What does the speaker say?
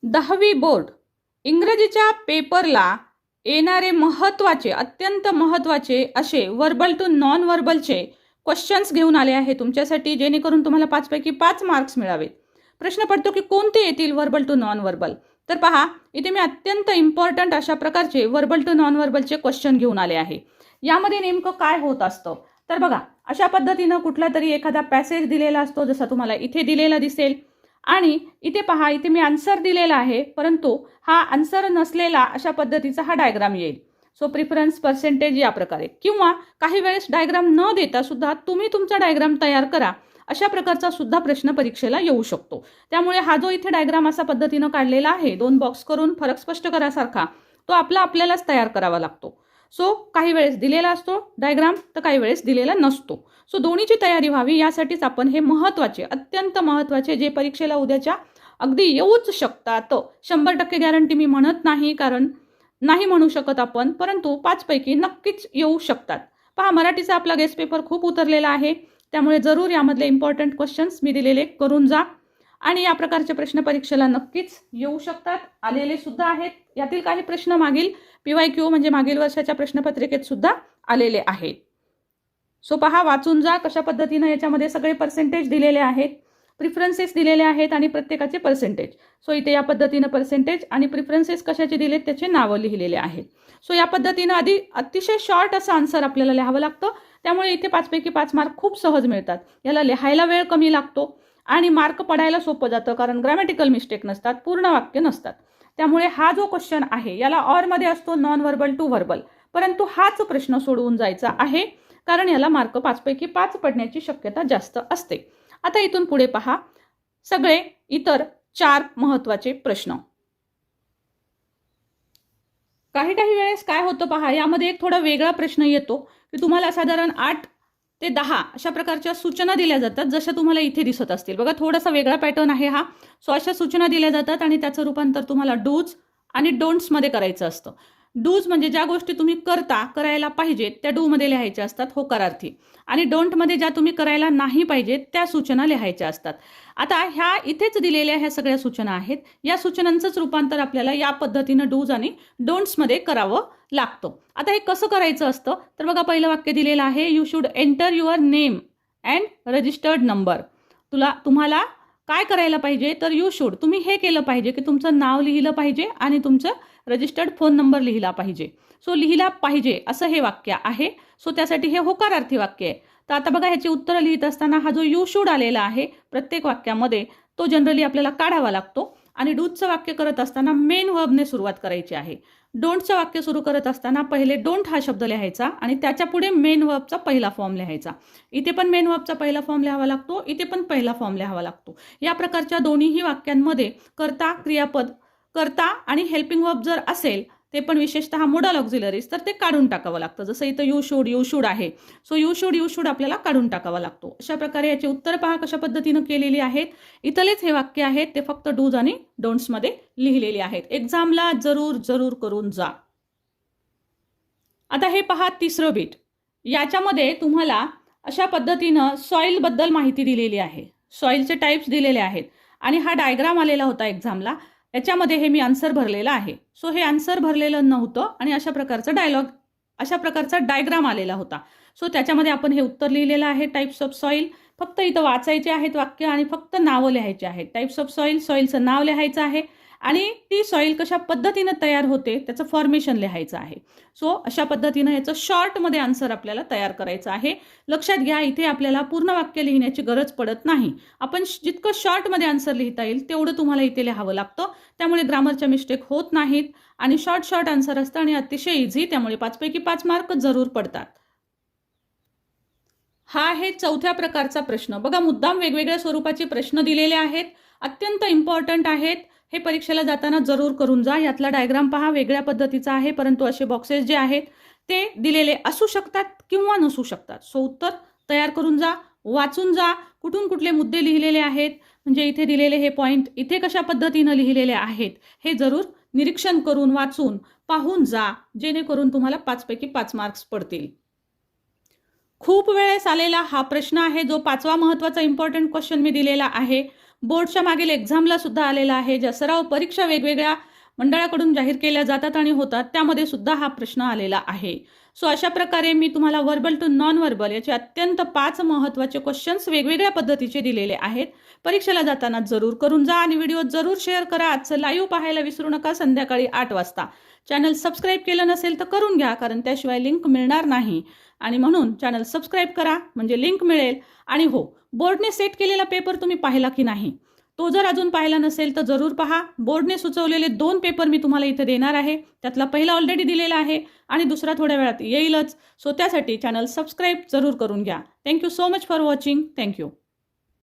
10वी बोर्ड इंग्रजीच्या पेपरला येणारे महत्त्वाचे अत्यंत महत्त्वाचे असे वर्बल टू नॉन वर्बलचे क्वेश्चन्स घेऊन आले आहे तुमच्यासाठी, जेणेकरून तुम्हाला 5 पैकी 5 मार्क्स मिळावेत. प्रश्न पडतो की कोणते येतील वर्बल टू नॉन वर्बल. तर पहा, इथे मी अत्यंत इम्पॉर्टंट अशा प्रकारचे वर्बल टू नॉन वर्बलचे क्वेश्चन घेऊन आले आहे. यामध्ये नेमकं काय होत असतं तर बघा, अशा पद्धतीनं कुठला तरी एखादा पॅसेज दिलेला असतो, जसा तुम्हाला इथे दिलेला दिसेल. आणि इथे पहा, इथे मी आन्सर दिलेला आहे, परंतु हा आन्सर नसलेला अशा पद्धतीचा हा डायग्राम येईल. सो प्रिफरन्स पर्सेंटेज या प्रकारे, किंवा काही वेळेस डायग्राम न देता सुद्धा तुम्ही तुमचा डायग्राम तयार करा, अशा प्रकारचा सुद्धा प्रश्न परीक्षेला येऊ शकतो. त्यामुळे हा जो इथे डायग्राम अशा पद्धतीनं काढलेला आहे, 2 बॉक्स करून फरक स्पष्ट करासारखा, तो आपल्यालाच तयार करावा लागतो. सो काही वेळेस दिलेला असतो डायग्राम, तर काही वेळेस दिलेला नसतो. सो दोन्हीची तयारी व्हावी यासाठीच आपण हे महत्त्वाचे अत्यंत महत्त्वाचे, जे परीक्षेला उद्याच्या अगदी येऊच शकतात, 100% गॅरंटी मी म्हणत नाही, कारण नाही म्हणू शकत आपण, परंतु 5 पैकी नक्कीच येऊ शकतात. पहा, मराठीचा आपला गेस्ट पेपर खूप उतरलेला आहे, त्यामुळे जरूर यामधले इम्पॉर्टंट क्वेश्चन्स मी दिलेले करून जा. आणि या प्रकारचे प्रश्न परीक्षेला नक्कीच येऊ शकतात, आलेले सुद्धा आहेत. यातील काही प्रश्न मागील PYQ म्हणजे मागील वर्षाच्या प्रश्नपत्रिकेत सुद्धा आलेले आहेत. सो पहा, वाचून जा कशा पद्धतीनं याच्यामध्ये सगळे पर्सेंटेज दिलेले आहेत, प्रिफरन्सेस दिलेले आहेत आणि प्रत्येकाचे पर्सेंटेज. सो इथे या पद्धतीनं पर्सेंटेज आणि प्रिफरन्सेस कशाचे दिलेत त्याचे नावं लिहिलेले आहेत. सो या पद्धतीनं अतिशय शॉर्ट असं आन्सर आपल्याला लिहावं लागतं, त्यामुळे इथे 5 पैकी 5 मार्क खूप सहज मिळतात. याला लिहायला वेळ कमी लागतो आणि मार्क पडायला सोपं जातं, कारण ग्रॅमॅटिकल मिस्टेक नसतात, पूर्ण वाक्य नसतात. त्यामुळे हा जो क्वेश्चन आहे याला ऑरमध्ये असतो नॉन वर्बल टू वर्बल, परंतु हाच प्रश्न सोडवून जायचा आहे, कारण याला मार्क 5 पैकी 5 पडण्याची शक्यता जास्त असते. आता इथून पुढे पहा सगळे इतर 4 महत्त्वाचे प्रश्न. काही वेळेस काय होतं पहा, यामध्ये एक थोडा वेगळा प्रश्न येतो की तुम्हाला साधारण 8 ते 10 अशा प्रकारच्या सूचना दिल्या जातात, जशा तुम्हाला इथे दिसत असतील. बघा, थोडासा वेगळा पॅटर्न आहे हा. सो अशा सूचना दिल्या जातात आणि त्याचं रूपांतर तुम्हाला डूज आणि डोंट्समध्ये करायचं असतं. डूज म्हणजे ज्या गोष्टी तुम्ही करायला पाहिजेत त्या डूमध्ये लिहायच्या असतात होकारार्थी, आणि डोंटमध्ये ज्या तुम्ही करायला नाही पाहिजेत त्या सूचना लिहायच्या असतात. आता ह्या इथेच दिलेल्या ह्या सगळ्या सूचना आहेत. या सूचनांचंच रूपांतर आपल्याला या पद्धतीनं डूज आणि डोंट्समध्ये करावं लागतं. आता हे कसं करायचं असतं तर बघा, पहिलं वाक्य दिलेलं आहे, you should enter your name and registered number. तुम्हाला काय करायला पाहिजे तर यू शुड, तुम्ही हे केलं पाहिजे की तुमचं नाव लिहिलं पाहिजे आणि तुमचं रजिस्टर्ड फोन नंबर लिहिला पाहिजे. सो लिहिला पाहिजे असं हे वाक्य आहे. सो त्यासाठी हे होकारार्थी वाक्य आहे. तर आता बघा, ह्याची उत्तरं लिहित असताना हा जो यू शुड आलेला आहे प्रत्येक वाक्यामध्ये, तो जनरली आपल्याला काढावा लागतो. आणि डूजचं वाक्य करत असताना मेन वर्बने सुरुवात करायची आहे. डोंटचं वाक्य सुरू करत असताना पहिले डोंट हा शब्द लिहायचा आणि त्याच्या पुढे मेन वर्बचा पहिला फॉर्म लिहायचा. इथे पण मेन वर्बचा पहिला फॉर्म लिहावा लागतो, इथे पण पहिला फॉर्म लिहावा लागतो. या प्रकारच्या दोन्हीही वाक्यांमध्ये कर्ता, क्रियापद, कर्ता आणि हेल्पिंग वर्ब जर असेल, ते पण विशेषतः मोडल ऑक्झिलरीज, तर ते काढून टाकावं लागतं. जसं इथं यू शुड आहे, सो यू शुड आपल्याला काढून टाकावा लागतो. अशा प्रकारे याची उत्तर पहा कशा पद्धतीनं केलेली आहेत. इथलेच हे वाक्य आहेत, ते फक्त डूज आणि डोंट्समध्ये लिहिलेले आहेत. एक्झामला जरूर करून जा. आता हे पहा, तिसरं बीट. याच्यामध्ये तुम्हाला अशा पद्धतीनं सॉइलबद्दल माहिती दिलेली आहे, सॉइलचे टाईप्स दिलेले आहेत आणि हा डायग्राम आलेला होता एक्झामला. याच्यामध्ये हे मी आन्सर भरलेलं आहे. सो हे आन्सर भरलेलं नव्हतं आणि अशा प्रकारचा डायग्राम आलेला होता. सो त्याच्यामध्ये आपण हे उत्तर लिहिलेलं आहे, टाईप्स ऑफ सॉइल. फक्त इथं वाचायचे आहेत वाक्य आणि फक्त नावं लिहायचे आहेत. टाईप्स ऑफ सॉइल, सॉइलचं नाव लिहायचं आहे आणि ती सॉइल कशा पद्धतीनं तयार होते त्याचं फॉर्मेशन लिहायचं आहे. सो अशा पद्धतीनं याचं शॉर्टमध्ये आन्सर आपल्याला तयार करायचं आहे. लक्षात घ्या, इथे आपल्याला पूर्ण वाक्य लिहिण्याची गरज पडत नाही. आपण जितकं शॉर्टमध्ये आन्सर लिहिता येईल तेवढं तुम्हाला इथे लिहावं लागतं. त्यामुळे ग्रामरच्या मिस्टेक होत नाहीत आणि शॉर्ट आन्सर असतं आणि अतिशय इझी, त्यामुळे 5 पैकी 5 मार्क जरूर पडतात. हा आहे 4थ्या प्रकारचा प्रश्न. बघा, मुद्दाम वेगवेगळ्या स्वरूपाचे प्रश्न दिलेले आहेत, अत्यंत इम्पॉर्टंट आहेत. हे परीक्षेला जाताना जरूर करून जा. यातला डायग्राम पहा, वेगळ्या पद्धतीचा आहे, परंतु असे बॉक्सेस जे आहेत ते दिलेले असू शकतात किंवा नसू शकतात. सो उत्तर तयार करून जा, वाचून जा, कुठून कुठले मुद्दे लिहिलेले आहेत, म्हणजे इथे दिलेले हे पॉईंट इथे कशा पद्धतीनं लिहिलेले आहेत हे जरूर निरीक्षण करून, वाचून, पाहून जा, जेणेकरून तुम्हाला 5 पैकी 5 मार्क्स पडतील. खूप वेळेस आलेला हा प्रश्न आहे, जो 5वा महत्त्वाचा इम्पॉर्टंट क्वेश्चन मी दिलेला आहे. बोर्डच्या मागील एक्झामला सुद्धा आलेला आहे. ज्या सराव परीक्षा वेगवेगळ्या मंडळाकडून जाहीर केल्या जातात आणि होतात त्यामध्ये सुद्धा हा प्रश्न आलेला आहे. सो अशा प्रकारे मी तुम्हाला वर्बल टू नॉन वर्बल याचे अत्यंत 5 महत्त्वाचे क्वेश्चन्स वेगवेगळ्या पद्धतीचे दिलेले आहेत. परीक्षेला जाताना जरूर करून जा आणि व्हिडिओ जरूर शेअर करा. आजचं लाईव्ह पाहायला विसरू नका संध्याकाळी 8 वाजता. चॅनल सबस्क्राईब केलं नसेल तर करून घ्या, कारण त्याशिवाय लिंक मिळणार नाही. आणि म्हणून चॅनल सबस्क्राईब करा म्हणजे लिंक मिळेल. आणि हो, बोर्डने सेट केलेला पेपर तुम्ही पाहिला की नाही, तो जर अजून पाहिला नसेल तर जरूर पहा. बोर्डने सुचवलेले 2 पेपर मी तुम्हाला इथे देणार आहे. त्यातला पहिला ऑलरेडी दिलेला आहे आणि दुसरा थोड्या वेळात येईलच. सो त्यासाठी चॅनल सबस्क्राईब जरूर करून घ्या. Thank you so much for watching. Thank you.